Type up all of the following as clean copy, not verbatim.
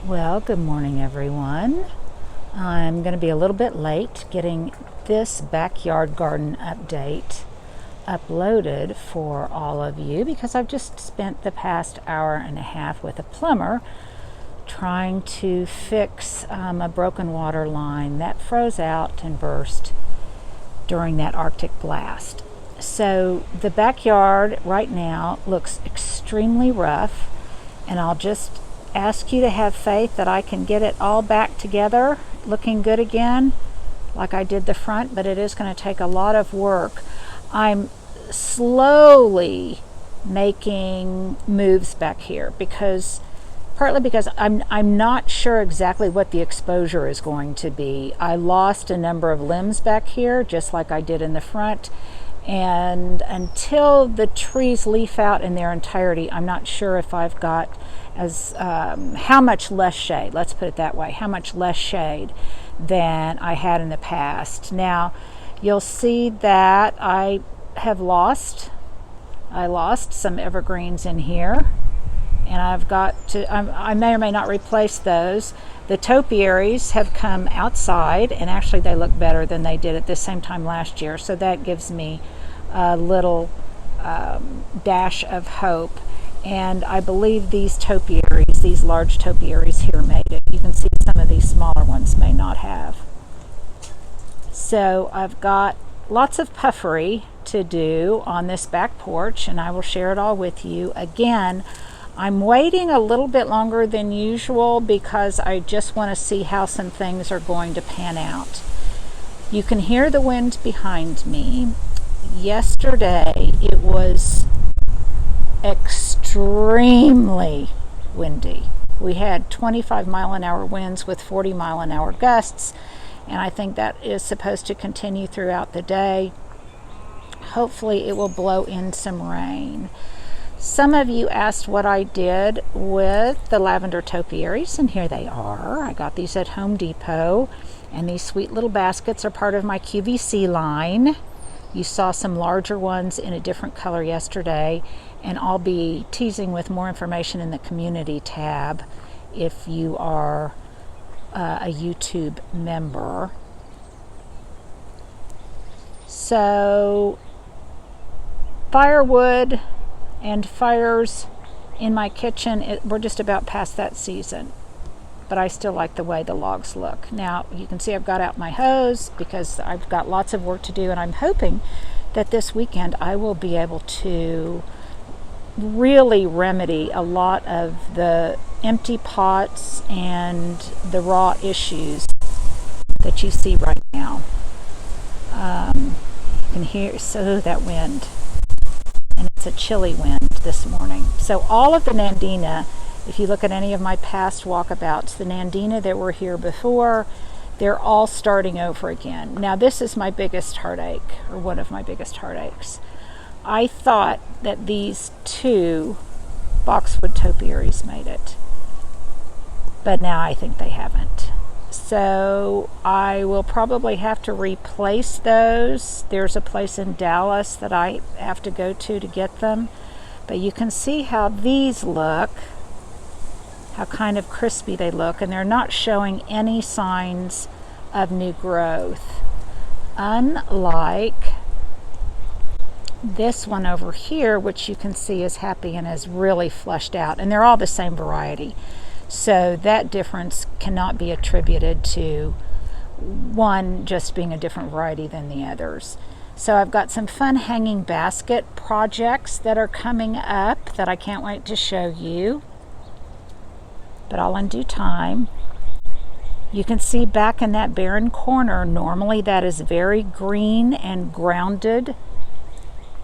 Well, good morning, everyone. I'm going to be a little bit late getting this backyard garden update uploaded for all of you because I've just spent the past hour and a half with a plumber trying to fix a broken water line that froze out and burst during that Arctic blast. So the backyard right now looks extremely rough, and I'll just ask you to have faith that I can get it all back together looking good again like I did the front, but it is going to take a lot of work. I'm slowly making moves back here partly because I'm not sure exactly what the exposure is going to be. I lost a number of limbs back here just like I did in the front, and until the trees leaf out in their entirety, I'm not sure if I've got how much less shade, let's put it that way, how much less shade than I had in the past. Now you'll see that I lost some evergreens in here, and I've got to, I may or may not replace those. The topiaries have come outside, and actually they look better than they did at this same time last year, so that gives me a little dash of hope. And I believe these topiaries, these large topiaries here, made it. You can see some of these smaller ones may not have. So I've got lots of puffery to do on this back porch, and I will share it all with you. Again, I'm waiting a little bit longer than usual because I just want to see how some things are going to pan out. You can hear the wind behind me. Yesterday it was extremely windy. We had 25-mile-an-hour winds with 40-mile-an-hour gusts, and I think that is supposed to continue throughout the day. Hopefully it will blow in some rain. Some of you asked what I did with the lavender topiaries, and here they are. I got these at Home Depot, and these sweet little baskets are part of my QVC line. You saw some larger ones in a different color yesterday, and I'll be teasing with more information in the community tab if you are a YouTube member. So firewood and fires in my kitchen, we're just about past that season, but I still like the way the logs look. Now you can see I've got out my hose because I've got lots of work to do, and I'm hoping that this weekend I will be able to really remedy a lot of the empty pots and the raw issues that you see right now. You can hear that wind, and it's a chilly wind this morning. So all of the nandina, if you look at any of my past walkabouts, the nandina that were here before, they're all starting over again. Now this is my biggest heartache, or one of my biggest heartaches. I thought that these two boxwood topiaries made it, but now I think they haven't. So I will probably have to replace those. There's a place in Dallas that I have to go to get them. But you can see how these look, how kind of crispy they look, and they're not showing any signs of new growth. Unlike this one over here, which you can see is happy and is really fleshed out, and they're all the same variety. So that difference cannot be attributed to one just being a different variety than the others. So I've got some fun hanging basket projects that are coming up that I can't wait to show you, but all in due time. You can see back in that barren corner, normally that is very green and grounded,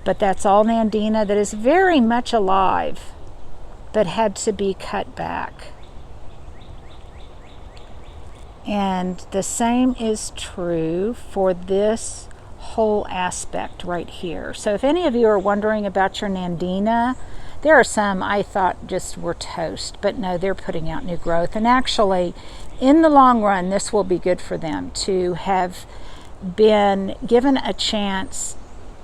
but that's all nandina that is very much alive, but had to be cut back. And the same is true for this whole aspect right here. So if any of you are wondering about your nandina, there are some I thought just were toast, but no, they're putting out new growth. And actually, in the long run, this will be good for them to have been given a chance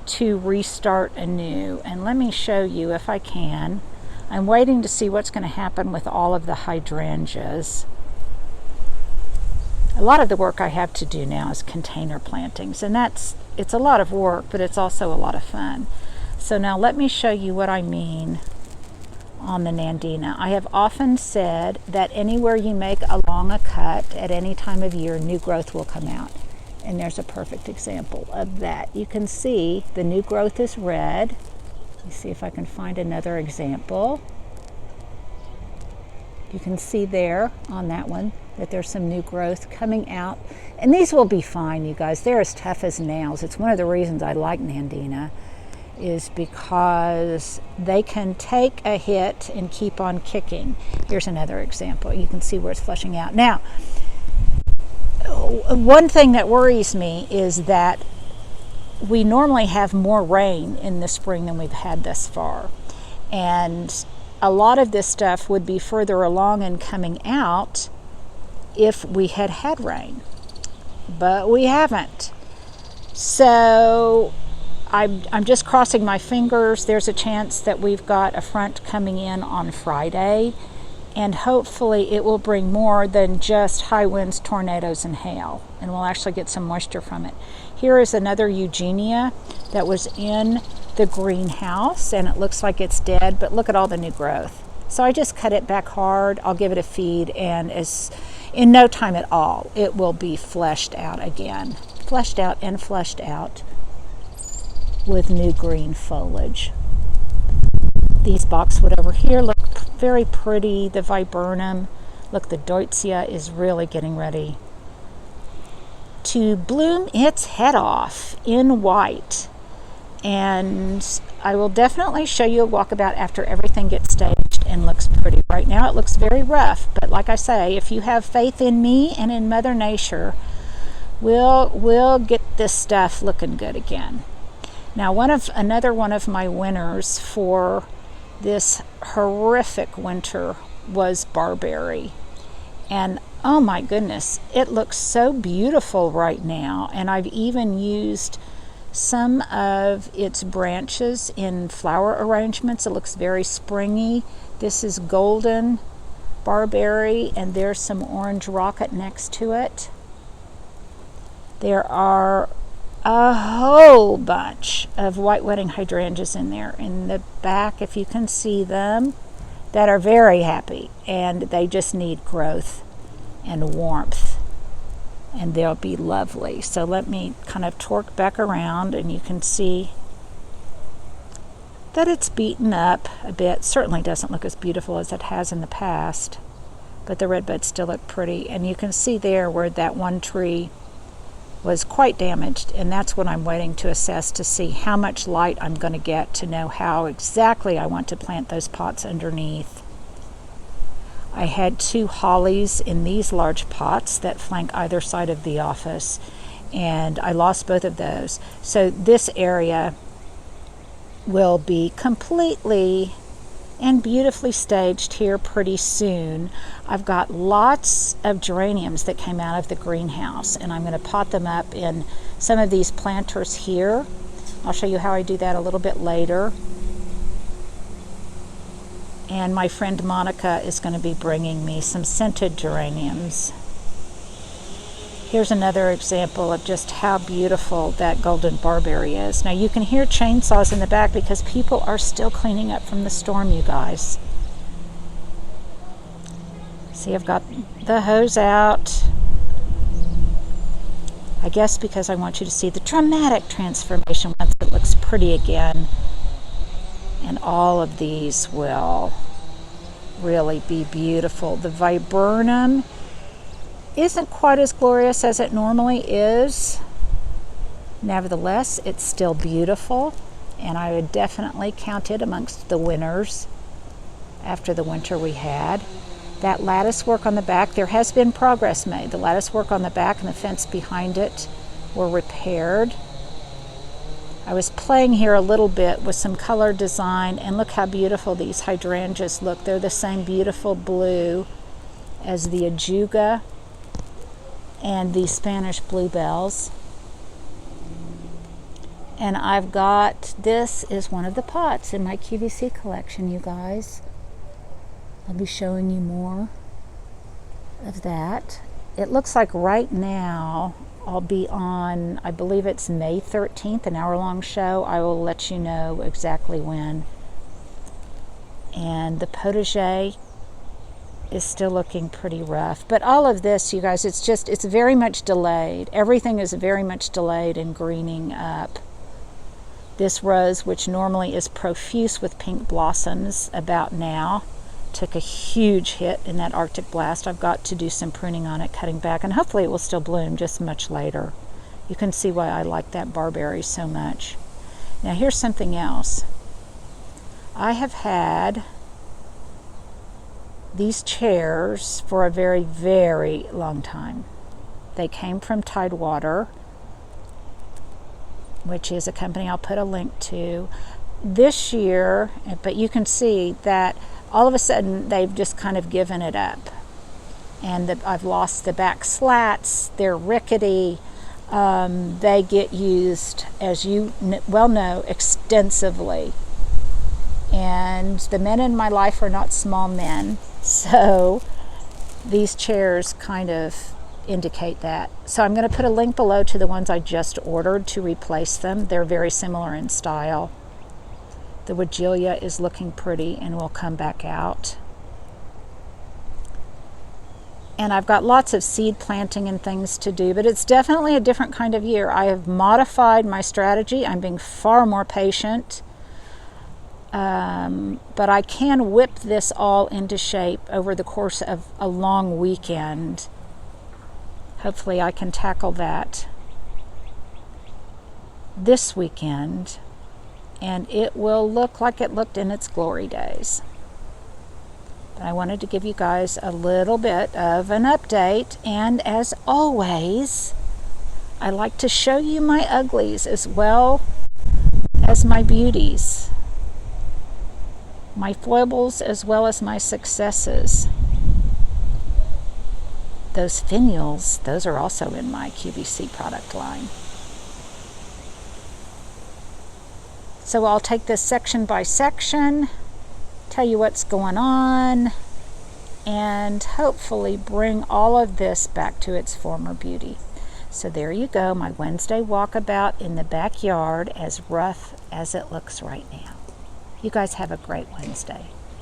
to restart anew. And let me show you if I can. I'm waiting to see what's going to happen with all of the hydrangeas. A lot of the work I have to do now is container plantings, and it's a lot of work, but it's also a lot of fun. So now let me show you what I mean on the nandina. I have often said that anywhere you make along a cut at any time of year, new growth will come out. And there's a perfect example of that. You can see the new growth is red. Let me see if I can find another example. You can see there on that one that there's some new growth coming out. And these will be fine, you guys. They're as tough as nails. It's one of the reasons I like nandina, is because they can take a hit and keep on kicking. Here's another example. You can see where it's flushing out. Now, one thing that worries me is that we normally have more rain in the spring than we've had thus far. And a lot of this stuff would be further along and coming out if we had had rain, but we haven't. So I'm just crossing my fingers. There's a chance that we've got a front coming in on Friday, and hopefully it will bring more than just high winds, tornadoes, and hail, and we'll actually get some moisture from it. Here is another Eugenia that was in the greenhouse, and it looks like it's dead, but look at all the new growth. So I just cut it back hard. I'll give it a feed, and in no time at all, it will be fleshed out again. Fleshed out and fleshed out with new green foliage. These boxwood over here look very pretty. The viburnum, look, the deutzia is really getting ready to bloom its head off in white. And I will definitely show you a walkabout after everything gets staged and looks pretty. Right now it looks very rough, but like I say, if you have faith in me and in Mother Nature, we'll get this stuff looking good again. Now, another one of my winners for this horrific winter was barberry. And oh my goodness, it looks so beautiful right now. And I've even used some of its branches in flower arrangements. It looks very springy. This is golden barberry, and there's some orange rocket next to it. There are a whole bunch of white wedding hydrangeas in there in the back, if you can see them, that are very happy, and they just need growth and warmth, and they'll be lovely. So let me kind of torque back around, and you can see that it's beaten up a bit. Certainly doesn't look as beautiful as it has in the past, but the red buds still look pretty. And you can see there where that one tree was quite damaged, and that's what I'm waiting to assess to see how much light I'm going to get to know how exactly I want to plant those pots underneath. I had 2 hollies in these large pots that flank either side of the office, and I lost both of those. So this area will be completely and beautifully staged here pretty soon. I've got lots of geraniums that came out of the greenhouse, and I'm going to pot them up in some of these planters here. I'll show you how I do that a little bit later. And my friend Monica is going to be bringing me some scented geraniums. Here's another example of just how beautiful that golden barberry is. Now you can hear chainsaws in the back because people are still cleaning up from the storm, you guys. See, I've got the hose out. I guess because I want you to see the dramatic transformation once it looks pretty again. And all of these will really be beautiful. The viburnum isn't quite as glorious as it normally is. Nevertheless, it's still beautiful, and I would definitely count it amongst the winners after the winter we had. That lattice work on the back, there has been progress made. The lattice work on the back and the fence behind it were repaired. I was playing here a little bit with some color design, and look how beautiful these hydrangeas look. They're the same beautiful blue as the ajuga and the Spanish bluebells. And I've got, this is one of the pots in my QVC collection, you guys. I'll be showing you more of that. It looks like right now I'll be on, I believe it's May 13th, an hour-long show. I will let you know exactly when. And the potager is still looking pretty rough. But all of this, you guys, it's very much delayed. Everything is very much delayed in greening up. This rose, which normally is profuse with pink blossoms about now, took a huge hit in that Arctic blast. I've got to do some pruning on it, cutting back, and hopefully it will still bloom just much later. You can see why I like that barberry so much. Now here's something else. I have had these chairs for a very, very long time. They came from Tidewater, which is a company I'll put a link to. This year, but you can see that all of a sudden they've just kind of given it up. And I've lost the back slats, they're rickety. They get used, as you well know, extensively. And the men in my life are not small men, so these chairs kind of indicate that. So I'm going to put a link below to the ones I just ordered to replace them. They're very similar in style. The Wagelia is looking pretty and will come back out. And I've got lots of seed planting and things to do, but it's definitely a different kind of year. I have modified my strategy. I'm being far more patient. But I can whip this all into shape over the course of a long weekend. Hopefully I can tackle that this weekend, and it will look like it looked in its glory days. But I wanted to give you guys a little bit of an update, and as always, I like to show you my uglies as well as my beauties, my foibles as well as my successes. Those finials, those are also in my QVC product line. So I'll take this section by section, tell you what's going on, and hopefully bring all of this back to its former beauty. So there you go, my Wednesday walkabout in the backyard, as rough as it looks right now. You guys have a great Wednesday.